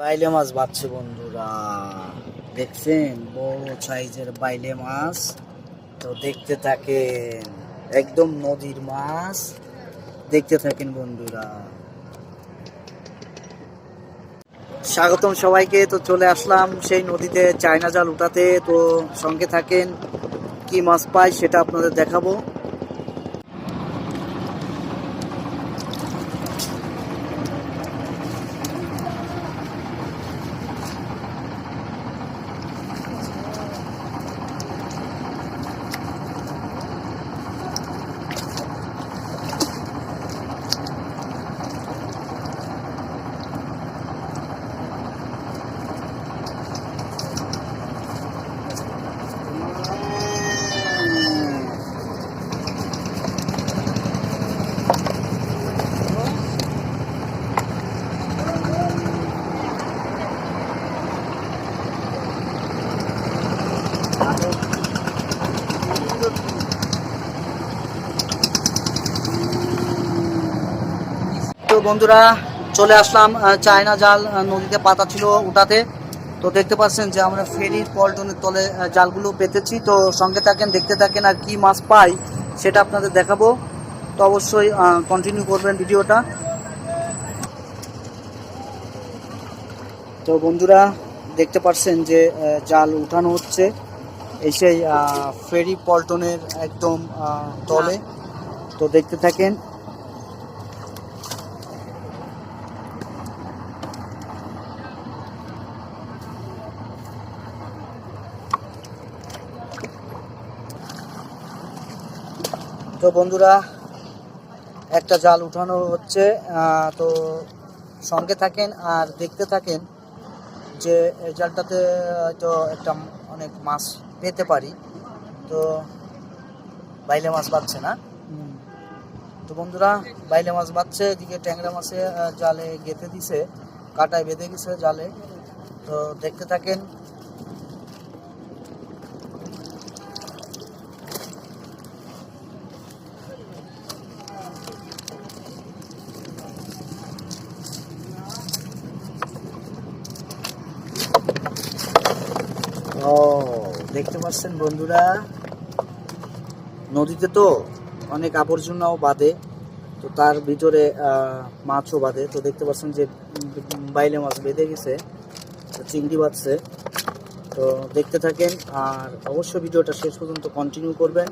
বাইলে মাছ বাচ্ছে বন্ধুরা, দেখছেন বড় সাইজের বাইলে মাছ। তো দেখতে থাকেন, একদম নদীর মাছ, দেখতে থাকেন বন্ধুরা। স্বাগতম সবাইকে। তো চলে আসলাম সেই নদীতে চায়না জাল উঠাতে। তো সঙ্গে থাকেন, কি মাছ পাই সেটা আপনাদের দেখাবো। তো বন্ধুরা, চলে আসলাম চায়না জাল নদীতে পাতা ছিল উঠাতে। তো দেখতে পাচ্ছেন যে আমরা ফেরির পল্টনের তলে জালগুলো পেতেছি। তো সঙ্গে থাকেন, দেখতে থাকেন, আর কি মাছ পাই সেটা আপনাদের দেখাবো। তো অবশ্যই কন্টিনিউ করবেন ভিডিওটা। তো বন্ধুরা, দেখতে পাচ্ছেন যে জাল উঠানো হচ্ছে এই সেই ফেরি পল্টনের একদম তলে। তো দেখতে থাকেন। তো বন্ধুরা, একটা জাল উঠানো হচ্ছে। তো সঙ্গে থাকেন আর দেখতে থাকেন যে এই জালটাতে হয়তো একটা অনেক মাছ পেতে পারি। তো বাইলে মাছ বাচ্ছে না। তো বন্ধুরা, বাইলে মাছ বাচ্ছে, এদিকে ট্যাংরা মাছে জালে গেঁথে দিছে, কাটায় বেঁধে গেছে জালে। তো দেখতে থাকেন। ও, দেখতে পাচ্ছেন বন্ধুরা, নদীতে তো অনেক আবর্জনাও বাঁধে, তো তার ভিতরে মাছও বাঁধে। তো দেখতে পাচ্ছেন যে বাইলে মাছ বেঁধে গেছে, তো চিংড়ি বাঁধছে। তো দেখতে থাকেন আর অবশ্যই ভিডিওটা শেষ পর্যন্ত কন্টিনিউ করবেন।